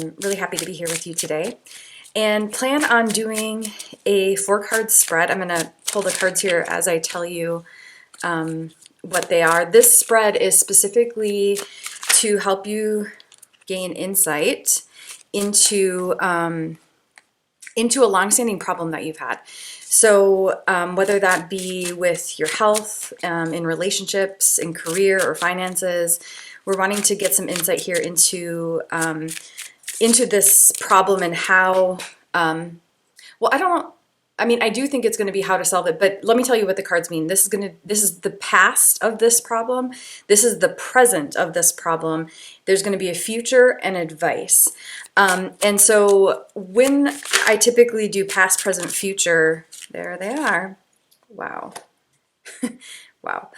I'm really happy to be here with you today and plan on doing a 4-card spread. I'm going to pull the cards here as I tell you what they are. This spread is specifically to help you gain insight into a long-standing problem that you've had. So whether that be with your health, in relationships, in career, or finances, we're wanting to get some insight here into this problem and how, I do think it's going to be how to solve it, but let me tell you what the cards mean. This is the past of this problem. This is the present of this problem. There's going to be a future and advice. And so when I typically do past, present, future, there they are. Wow. Wow.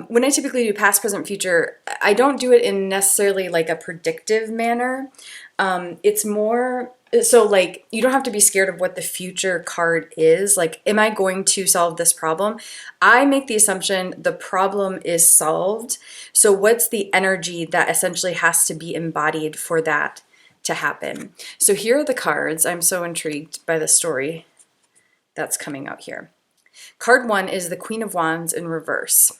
When I typically do past, present, future, I don't do it in necessarily like a predictive manner. It's more so like you don't have to be scared of what the future card is. Like, am I going to solve this problem? I make the assumption the problem is solved. So what's the energy that essentially has to be embodied for that to happen? So here are the cards. I'm so intrigued by the story that's coming out here. Card 1 is the Queen of Wands in reverse.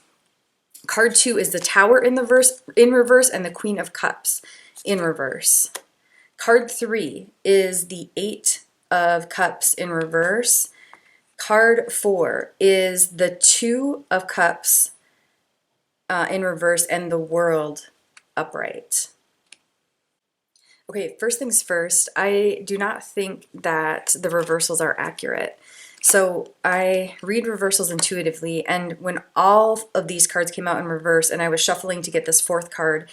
Card 2 is the Tower in reverse and the Queen of Cups in reverse. Card 3 is the 8 of Cups in reverse. Card 4 is the 2 of Cups in reverse and the World upright. Okay, first things first, I do not think that the reversals are accurate. So I read reversals intuitively, and when all of these cards came out in reverse and I was shuffling to get this 4th card,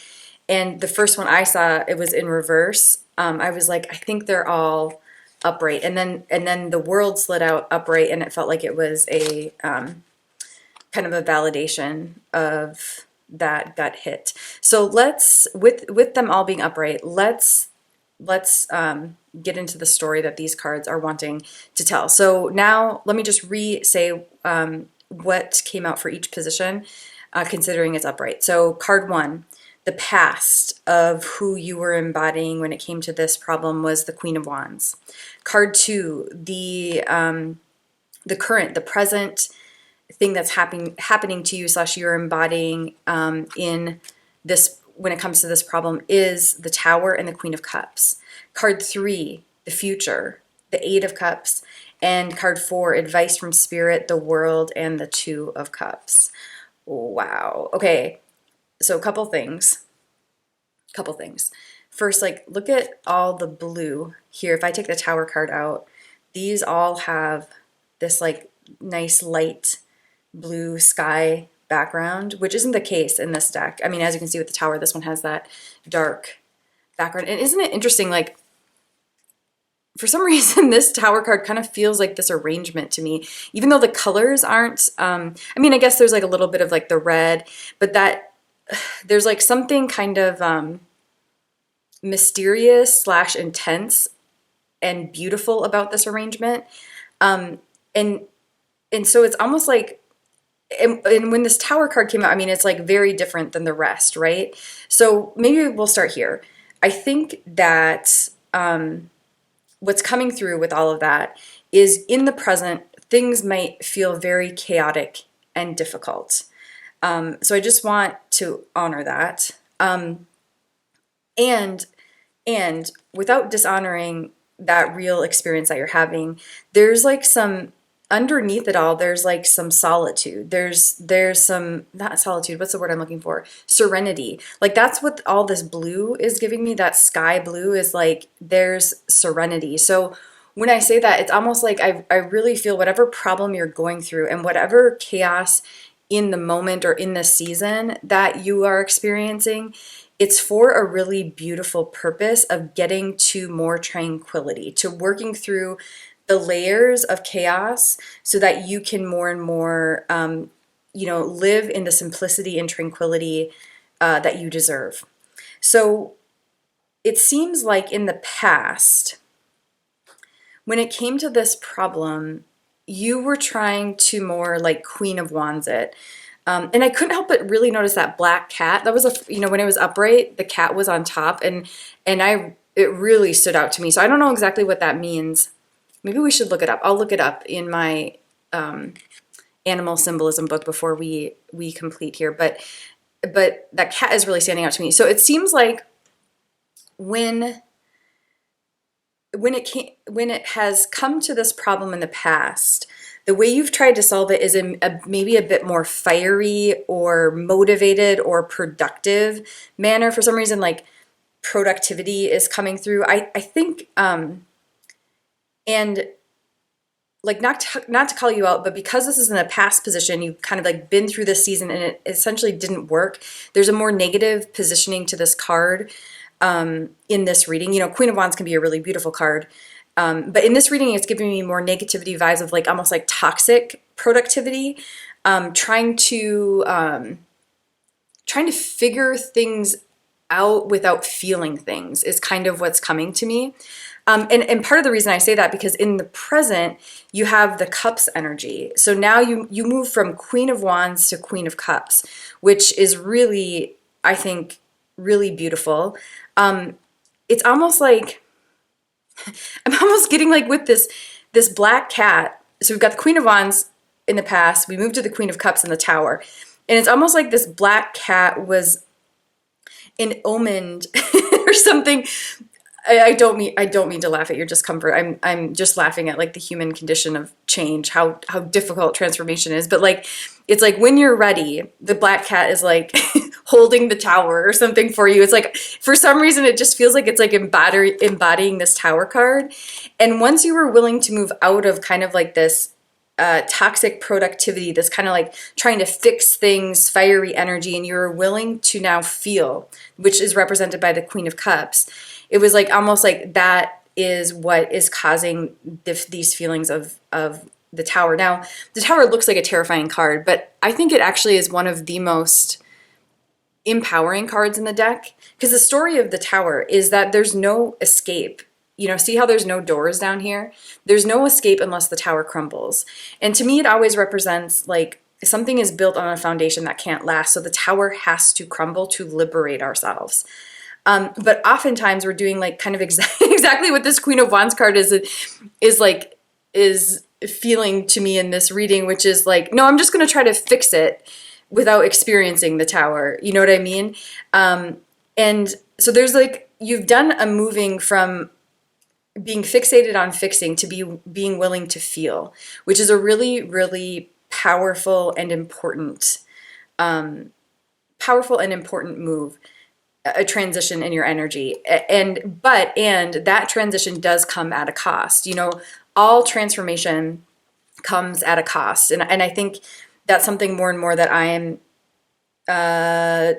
and the first one I saw, it was in reverse, I was like, I think they're all upright. And then the World slid out upright, and it felt like it was a kind of a validation of that gut hit. So let's, with them all being upright, let's get into the story that these cards are wanting to tell. So now let me just re-say what came out for each position, considering it's upright. So card 1, the past of who you were embodying when it came to this problem was the Queen of Wands. Card 2, the current, the present thing that's happening to you / you're embodying in this when it comes to this problem is the Tower and the Queen of Cups. Card 3, the future, the 8 of Cups, and card 4, advice from Spirit, the World, and the 2 of Cups. Wow. Okay. So a couple things. First, like, look at all the blue here. If I take the Tower card out, these all have this like nice light blue sky background, which isn't the case in this deck. I mean, as you can see with the Tower, this one has that dark background. And isn't it interesting, like, for some reason, this Tower card kind of feels like this arrangement to me, even though the colors aren't, I mean, I guess there's like a little bit of like the red, but that there's like something kind of mysterious / intense and beautiful about this arrangement. And so it's almost like, and when this Tower card came out, I mean, it's like very different than the rest, right? So maybe we'll start here. I think that what's coming through with all of that is in the present, things might feel very chaotic and difficult. So I just want to honor that. And without dishonoring that real experience that you're having, there's like some, underneath it all, there's like some solitude. There's some, not solitude, what's the word I'm looking for? Serenity. Like, that's what all this blue is giving me. That sky blue is like, there's serenity. So when I say that, it's almost like I really feel whatever problem you're going through and whatever chaos in the moment or in the season that you are experiencing, it's for a really beautiful purpose of getting to more tranquility, to working through the layers of chaos so that you can more and more, live in the simplicity and tranquility that you deserve. So it seems like in the past, when it came to this problem, you were trying to more like Queen of Wands it. And I couldn't help but really notice that black cat. That was when it was upright, the cat was on top, and I it really stood out to me. So I don't know exactly what that means. Maybe we should look it up. I'll look it up in my animal symbolism book before we complete here. But that cat is really standing out to me. So it seems like when it has come to this problem in the past, the way you've tried to solve it is maybe a bit more fiery or motivated or productive manner. For some reason, like productivity is coming through. I think, and like not to call you out, but because this is in a past position, you've kind of like been through this season and it essentially didn't work. There's a more negative positioning to this card in this reading. You know, Queen of Wands can be a really beautiful card. But in this reading, it's giving me more negativity vibes of like almost like toxic productivity, trying to figure things out without feeling things is kind of what's coming to me. And part of the reason I say that, because in the present, you have the Cups energy. So now you move from Queen of Wands to Queen of Cups, which is really, I think, really beautiful. It's almost like, I'm almost getting like with this black cat. So we've got the Queen of Wands in the past. We moved to the Queen of Cups in the Tower. And it's almost like this black cat was an omened or something. I don't mean to laugh at your discomfort. I'm just laughing at like the human condition of change, how difficult transformation is. But like, it's like when you're ready, the black cat is like holding the tower or something for you. It's like, for some reason, it just feels like it's like embodying this tower card. And once you were willing to move out of kind of like this toxic productivity, this kind of like trying to fix things, fiery energy, and you're willing to now feel, which is represented by the Queen of Cups. It was like almost like that is what is causing these feelings of the Tower. Now, the Tower looks like a terrifying card, but I think it actually is one of the most empowering cards in the deck, because the story of the Tower is that there's no escape. You know, see how there's no doors down here? There's no escape unless the Tower crumbles. And to me, it always represents like something is built on a foundation that can't last. So the Tower has to crumble to liberate ourselves. But oftentimes we're doing like kind of exactly what this Queen of Wands card is feeling to me in this reading, which is like, no, I'm just going to try to fix it without experiencing the Tower. You know what I mean? And so there's like, you've done a moving from being fixated on fixing to being willing to feel, which is a really, really powerful and important move. A transition in your energy, and that transition does come at a cost. You know, all transformation comes at a cost, and I think that's something more and more that I am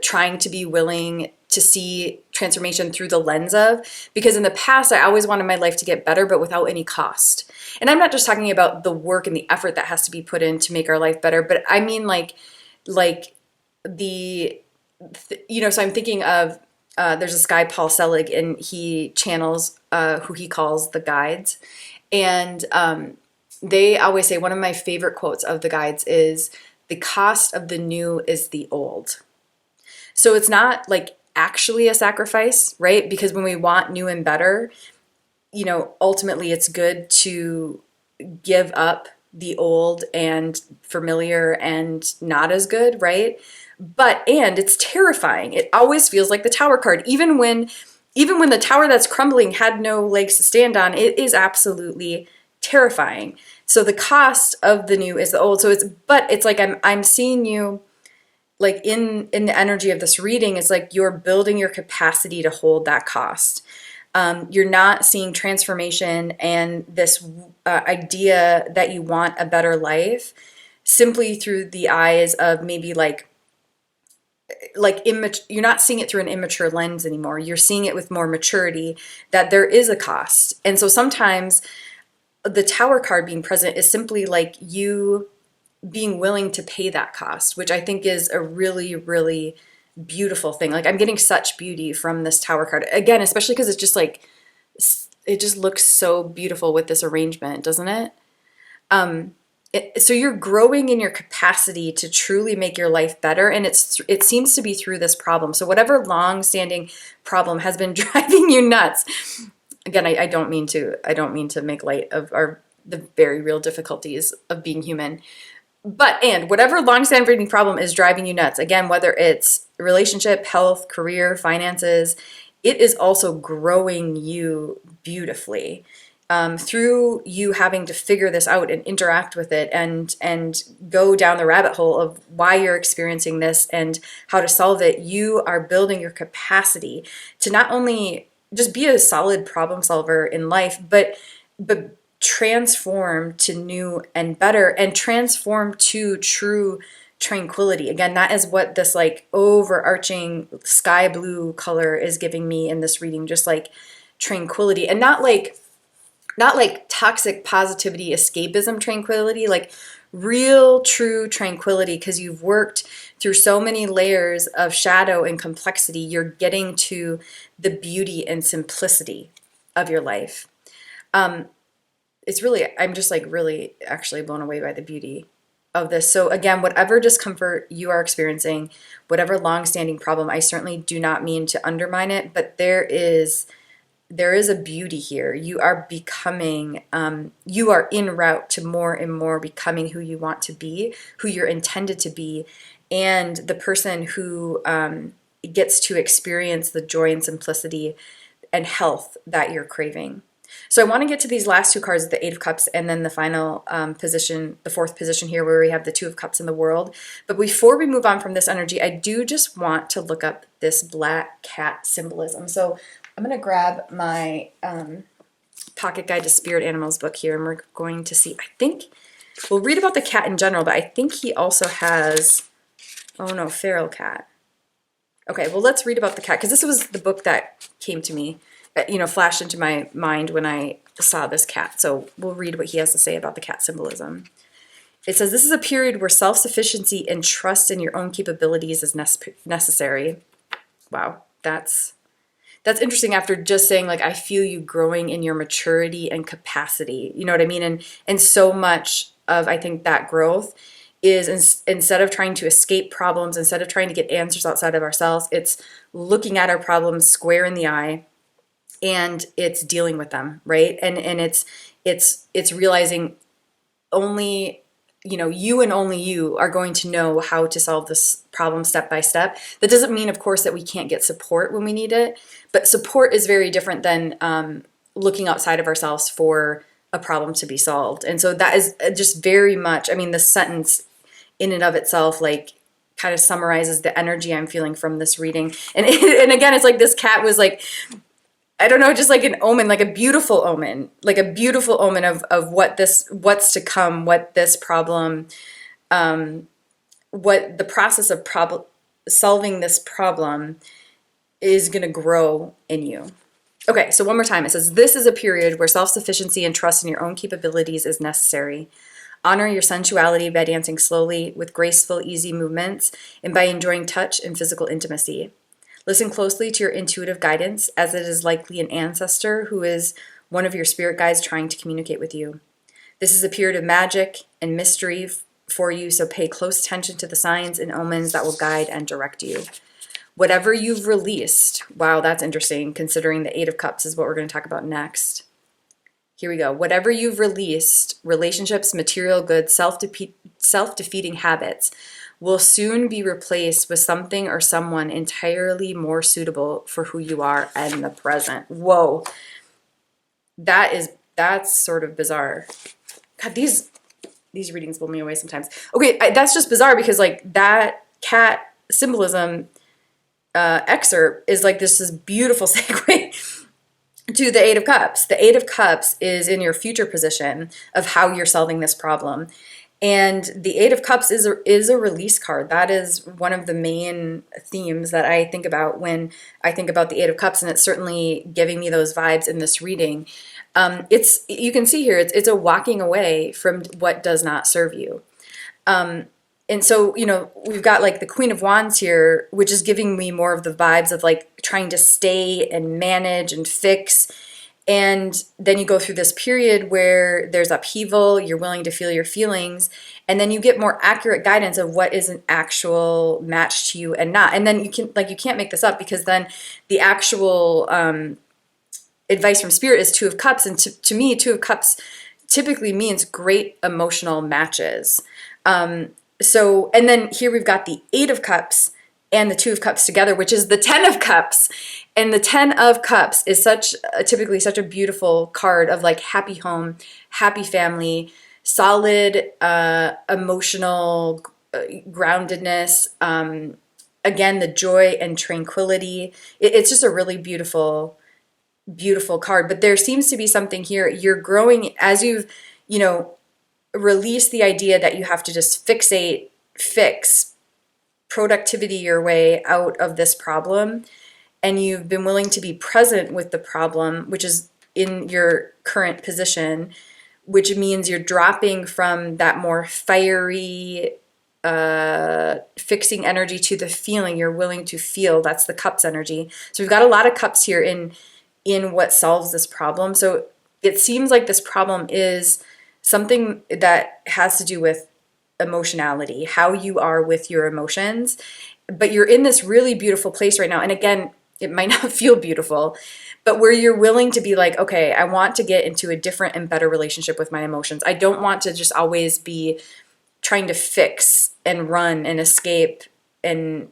trying to be willing to see transformation through the lens of, because in the past I always wanted my life to get better, but without any cost. And I'm not just talking about the work and the effort that has to be put in to make our life better, but I mean like the you know, so I'm thinking of, there's this guy, Paul Selig, and he channels who he calls the guides. And they always say, one of my favorite quotes of the guides is, the cost of the new is the old. So it's not like actually a sacrifice, right? Because when we want new and better, you know, ultimately it's good to give up the old and familiar and not as good, right? And it's terrifying. It always feels like the Tower card. Even when the tower that's crumbling had no legs to stand on, it is absolutely terrifying. So the cost of the new is the old. So it's like I'm seeing you like in the energy of this reading, it's like you're building your capacity to hold that cost. You're not seeing transformation and this idea that you want a better life simply through the eyes of maybe you're not seeing it through an immature lens anymore. You're seeing it with more maturity, that there is a cost. And so sometimes the Tower card being present is simply like you being willing to pay that cost, which I think is a really, really beautiful thing. Like, I'm getting such beauty from this Tower card. Again, especially because it's just like, it just looks so beautiful with this arrangement, doesn't it? So you're growing in your capacity to truly make your life better, and it seems to be through this problem. So whatever long-standing problem has been driving you nuts, again, I don't mean to make light of the very real difficulties of being human. And whatever long-standing problem is driving you nuts, again, whether it's relationship, health, career, finances, it is also growing you beautifully. Through you having to figure this out and interact with it and go down the rabbit hole of why you're experiencing this and how to solve it, you are building your capacity to not only just be a solid problem solver in life, but transform to new and better, and transform to true tranquility. Again, that is what this like overarching sky blue color is giving me in this reading, just like tranquility, and not like toxic positivity, escapism tranquility, like real true tranquility, because you've worked through so many layers of shadow and complexity. You're getting to the beauty and simplicity of your life. It's really, I'm just like really actually blown away by the beauty of this. So again, whatever discomfort you are experiencing, whatever long-standing problem, I certainly do not mean to undermine it, but there is a beauty here. You are becoming, you are en route to more and more becoming who you want to be, who you're intended to be, and the person who gets to experience the joy and simplicity and health that you're craving. So I want to get to these last two cards, the Eight of Cups, and then the final position, the fourth position here, where we have the Two of Cups in the World. But before we move on from this energy, I do just want to look up this black cat symbolism. So I'm going to grab my Pocket Guide to Spirit Animals book here, and we're going to see, I think, we'll read about the cat in general, but I think he also has, oh no, feral cat. Okay, well, let's read about the cat, because this was the book that came to me, flashed into my mind when I saw this cat. So we'll read what he has to say about the cat symbolism. It says, this is a period where self-sufficiency and trust in your own capabilities is necessary. Wow, that's interesting, after just saying, like, I feel you growing in your maturity and capacity. You know what I mean? And so much of, I think, that growth is instead of trying to escape problems, instead of trying to get answers outside of ourselves, it's looking at our problems square in the eye, and it's dealing with them, right? And it's realizing only you and only you are going to know how to solve this problem step by step. That doesn't mean, of course, that we can't get support when we need it, but support is very different than looking outside of ourselves for a problem to be solved. And so that is just very much, I mean, the sentence in and of itself, like, kind of summarizes the energy I'm feeling from this reading. And again, it's like this cat was like, I don't know, just like an omen, like a beautiful omen of what's to come, what this problem, what the process of solving this problem is going to grow in you. Okay, so one more time. It says, this is a period where self-sufficiency and trust in your own capabilities is necessary. Honor your sensuality by dancing slowly with graceful, easy movements and by enjoying touch and physical intimacy. Listen closely to your intuitive guidance, as it is likely an ancestor who is one of your spirit guides trying to communicate with you. This is a period of magic and mystery for you, so pay close attention to the signs and omens that will guide and direct you. Whatever you've released, wow, that's interesting, considering the Eight of Cups is what we're going to talk about next. Here we go. Whatever you've released, relationships, material goods, self-defeating habits, will soon be replaced with something or someone entirely more suitable for who you are in the present. Whoa. That's sort of bizarre. God, these readings blow me away sometimes. Okay, that's just bizarre, because like that cat symbolism excerpt is like this beautiful segue to the Eight of Cups. The Eight of Cups is in your future position of how you're solving this problem. And the Eight of Cups is a release card. That is one of the main themes that I think about when I think about the Eight of Cups, and it's certainly giving me those vibes in this reading. You can see here, it's a walking away from what does not serve you. And so, we've got like the Queen of Wands here, which is giving me more of the vibes of like trying to stay and manage and fix. And then you go through this period where there's upheaval, you're willing to feel your feelings, and then you get more accurate guidance of what is an actual match to you and not. And then you can't make this up, because then the actual advice from spirit is Two of Cups. And to me, Two of Cups typically means great emotional matches. So, and then here we've got the Eight of Cups and the Two of Cups together, which is the Ten of Cups. And the Ten of Cups is typically such a beautiful card of like happy home, happy family, solid emotional groundedness. Again, the joy and tranquility. It's just a really beautiful, beautiful card. But there seems to be something here. You're growing as you've, released the idea that you have to just fix productivity your way out of this problem. And you've been willing to be present with the problem, which is in your current position, which means you're dropping from that more fiery, fixing energy to the feeling you're willing to feel. That's the Cups energy. So we've got a lot of cups here in what solves this problem. So it seems like this problem is something that has to do with emotionality, how you are with your emotions. But you're in this really beautiful place right now. And again, it might not feel beautiful, but where you're willing to be like, okay, I want to get into a different and better relationship with my emotions. I don't want to just always be trying to fix and run and escape and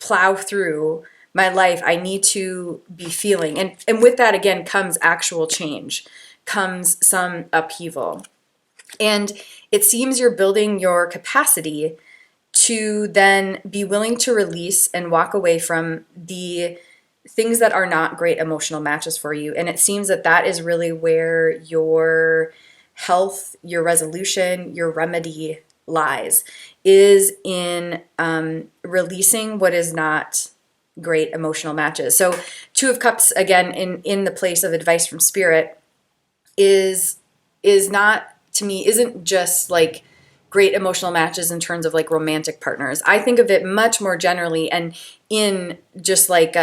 plow through my life. I need to be feeling. And with that, again, comes actual change, comes some upheaval. And it seems you're building your capacity to then be willing to release and walk away from the things that are not great emotional matches for you. And it seems that is really where your health, your resolution, your remedy lies, is in releasing what is not great emotional matches. So Two of Cups, again, in the place of advice from spirit, is not, to me, isn't just like great emotional matches in terms of like romantic partners. I think of it much more generally and in just like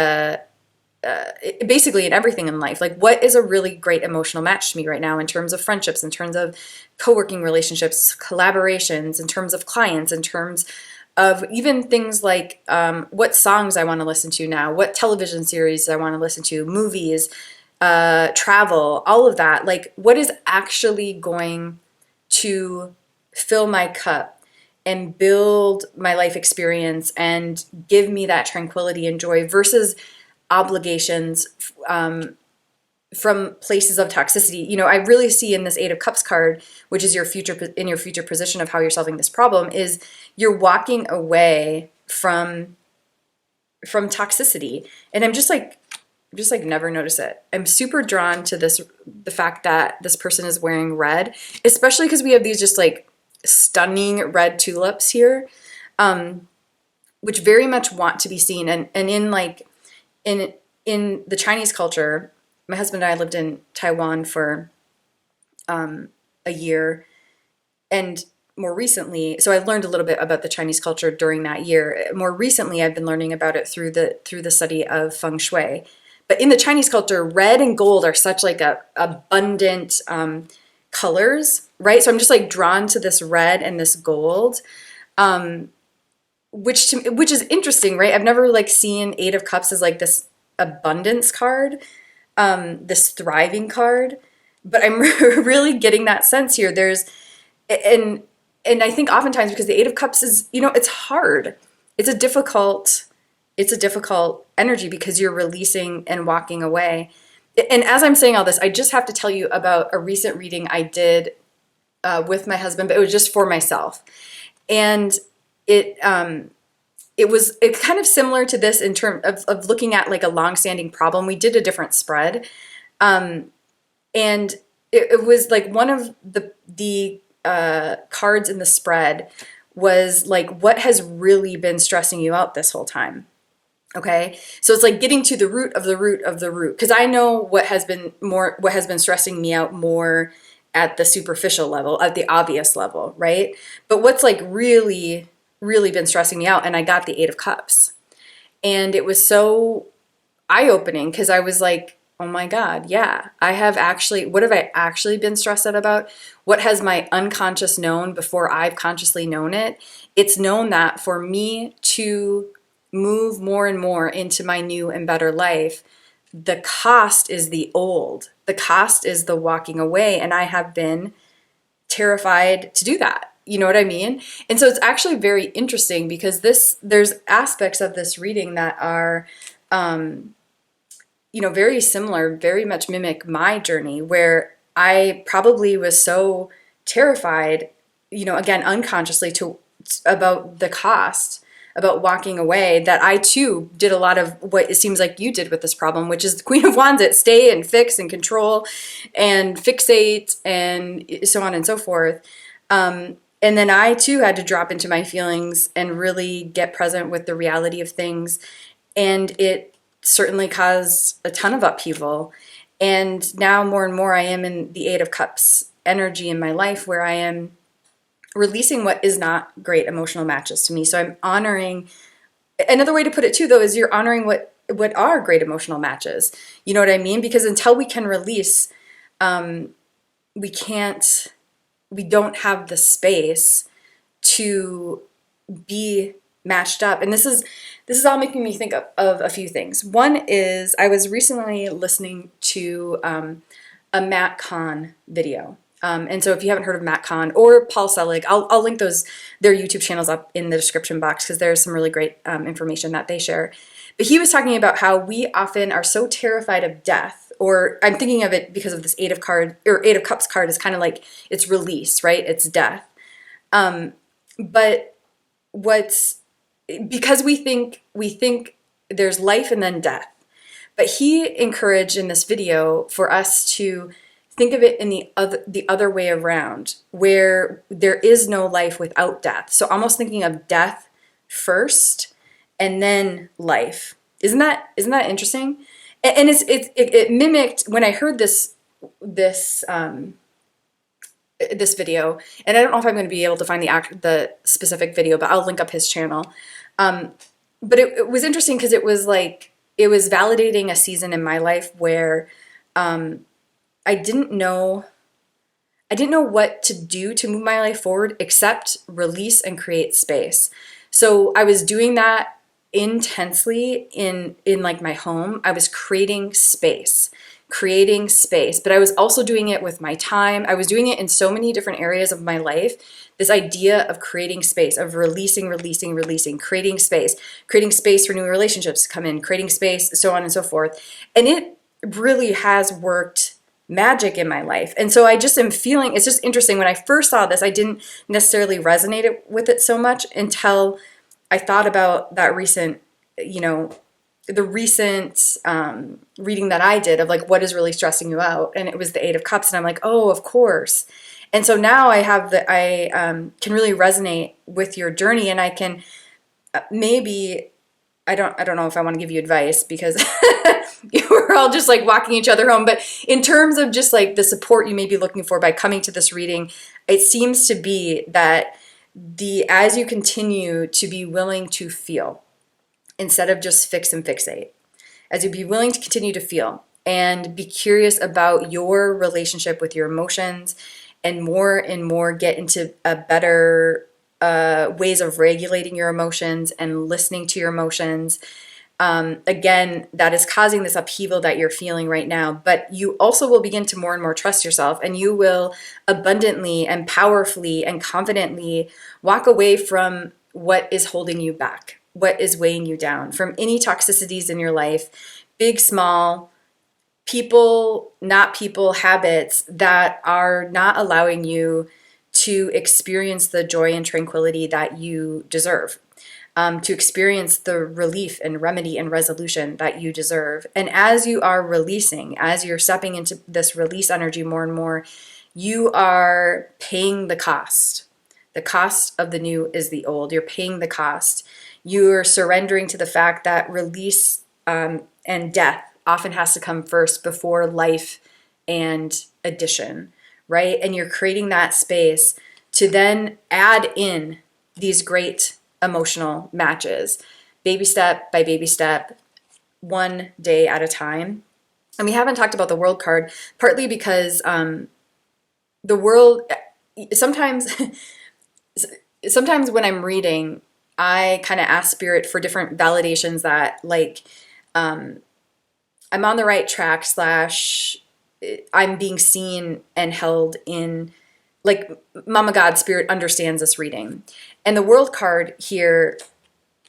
basically in everything in life. Like, what is a really great emotional match to me right now in terms of friendships, in terms of co-working relationships, collaborations, in terms of clients, in terms of even things like what songs I want to listen to now, what television series I want to listen to, movies, travel, all of that. Like, what is actually going to fill my cup and build my life experience and give me that tranquility and joy versus obligations from places of toxicity. I really see in this Eight of Cups card, which is your future position of how you're solving this problem, is you're walking away from toxicity. And I'm just like never notice it. I'm super drawn to the fact that this person is wearing red, especially because we have these just like stunning red tulips here, which very much want to be seen. And in the Chinese culture, my husband and I lived in Taiwan for a year, and more recently, so I learned a little bit about the Chinese culture during that year. More recently, I've been learning about it through the study of feng shui. But in the Chinese culture, red and gold are such like abundant colors, right? So I'm just like drawn to this red and this gold, which is interesting, right? I've never like seen Eight of Cups as like this abundance card, this thriving card, but I'm really getting that sense here. And I think oftentimes because the Eight of Cups is, it's hard. It's a difficult energy because you're releasing and walking away. And as I'm saying all this, I just have to tell you about a recent reading I did with my husband, but it was just for myself. And it was kind of similar to this in terms of looking at like a long-standing problem. We did a different spread. And it was like one of the cards in the spread was like, what has really been stressing you out this whole time? Okay. So it's like getting to the root of the root of the root. Because I know what has been stressing me out more at the superficial level, at the obvious level, right? But what's like really, really been stressing me out, and I got the Eight of Cups. And it was so eye-opening because I was like, oh my God, yeah, what have I actually been stressed out about? What has my unconscious known before I've consciously known it? It's known that for me to move more and more into my new and better life, the cost is the old. The cost is the walking away. And I have been terrified to do that. You know what I mean? And so it's actually very interesting because there's aspects of this reading that are, very similar, very much mimic my journey, where I probably was so terrified, again, unconsciously about the cost, about walking away, that I too did a lot of what it seems like you did with this problem, which is the Queen of Wands, it stay and fix and control and fixate and so on and so forth. And then I too had to drop into my feelings and really get present with the reality of things. And it certainly caused a ton of upheaval. And now more and more I am in the Eight of Cups energy in my life, where I am releasing what is not great emotional matches to me. So I'm honoring, another way to put it too, though, is you're honoring what are great emotional matches. You know what I mean? Because until we can release, we don't have the space to be matched up. And this is all making me think of a few things. One is I was recently listening to a Matt Kahn video. And so if you haven't heard of Matt Kahn or Paul Selig, I'll link their YouTube channels up in the description box, because there's some really great information that they share. But he was talking about how we often are so terrified of death, or I'm thinking of it because of this Eight of Cups card is kind of like it's release, right? It's death. But because we think there's life and then death. But he encouraged in this video for us to think of it in the other way around, where there is no life without death. So almost thinking of death first and then life. Isn't that interesting? And it mimicked when I heard this video, and I don't know if I'm going to be able to find the specific video, but I'll link up his channel. But it was interesting because it was validating a season in my life where I didn't know what to do to move my life forward except release and create space. So I was doing that intensely in like my home. I was creating space, but I was also doing it with my time. I was doing it in so many different areas of my life. This idea of creating space, of releasing, creating space for new relationships to come in, creating space, so on and so forth. And it really has worked magic in my life. And so I just am feeling, it's just interesting. When I first saw this, I didn't necessarily resonate with it so much until I thought about that recent, the recent reading that I did of like, what is really stressing you out? And it was the Eight of Cups. And I'm like, oh, of course. And so now I can really resonate with your journey, and I can maybe, I don't know if I want to give you advice, because we're all just like walking each other home. But in terms of just like the support you may be looking for by coming to this reading, it seems to be that as you continue to be willing to feel instead of just fix and fixate, as you be willing to continue to feel and be curious about your relationship with your emotions, and more get into a better ways of regulating your emotions and listening to your emotions. Again, that is causing this upheaval that you're feeling right now. But you also will begin to more and more trust yourself, and you will abundantly and powerfully and confidently walk away from what is holding you back, what is weighing you down, from any toxicities in your life, big, small, people, not people, habits that are not allowing you to experience the joy and tranquility that you deserve. To experience the relief and remedy and resolution that you deserve. And as you are releasing, as you're stepping into this release energy more and more, you are paying the cost. The cost of the new is the old. You're paying the cost. You're surrendering to the fact that release and death often has to come first before life and addition, right? And you're creating that space to then add in these great emotional matches, baby step by baby step, one day at a time. And we haven't talked about the world card, partly because the world, sometimes, sometimes when I'm reading, I kind of ask spirit for different validations that like, I'm on the right track slash I'm being seen and held in, like Mama God Spirit understands this reading. And the world card here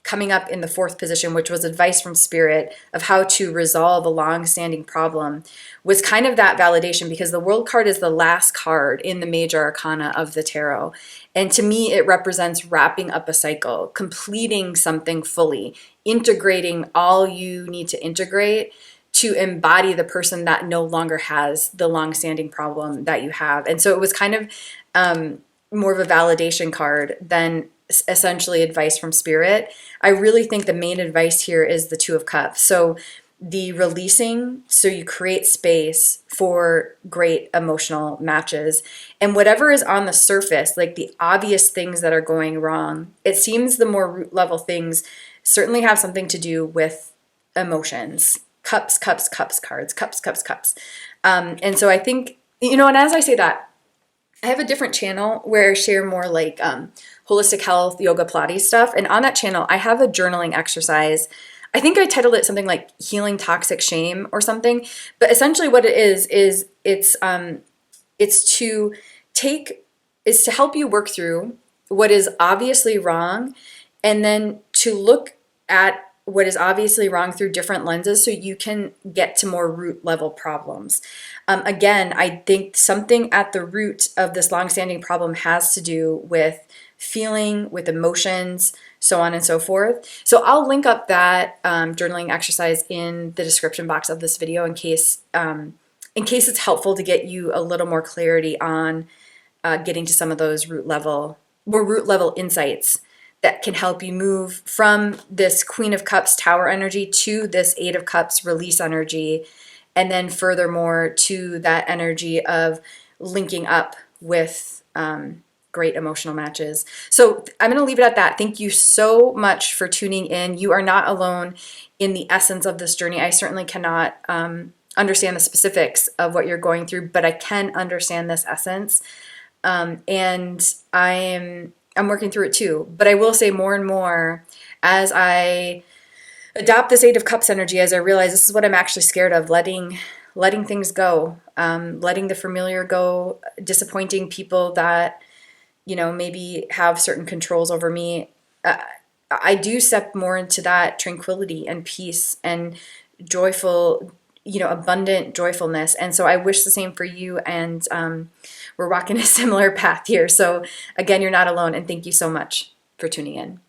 coming up in the fourth position, which was advice from Spirit of how to resolve a long-standing problem, was kind of that validation, because the world card is the last card in the major arcana of the tarot. And to me, it represents wrapping up a cycle, completing something fully, integrating all you need to integrate to embody the person that no longer has the long-standing problem that you have. And so it was kind of more of a validation card than essentially advice from Spirit. I really think the main advice here is the Two of Cups. So the releasing, so you create space for great emotional matches. And whatever is on the surface, like the obvious things that are going wrong, it seems the more root level things certainly have something to do with emotions. Cups, cups, cups cards, cups, cups, cups. And so I think, and as I say that, I have a different channel where I share more like holistic health, yoga, Pilates stuff. And on that channel, I have a journaling exercise. I think I titled it something like Healing Toxic Shame or something. But essentially what it is it's to help you work through what is obviously wrong, and then to look at what is obviously wrong through different lenses so you can get to more root level problems. Again, I think something at the root of this longstanding problem has to do with feeling, with emotions, so on and so forth. So I'll link up that journaling exercise in the description box of this video in case it's helpful to get you a little more clarity on getting to some of those more root level insights that can help you move from this Queen of Cups Tower energy to this Eight of Cups release energy, and then furthermore to that energy of linking up with great emotional matches. So I'm going to leave it at that. Thank you so much for tuning in. You are not alone in the essence of this journey. I certainly cannot understand the specifics of what you're going through, but I can understand this essence. And I'm working through it too. But I will say more and more as I adopt this Eight of Cups energy, as I realize this is what I'm actually scared of, letting things go, letting the familiar go, disappointing people that, maybe have certain controls over me. I do step more into that tranquility and peace and joyful, abundant joyfulness. And so I wish the same for you. And we're walking a similar path here. So again, you're not alone. And thank you so much for tuning in.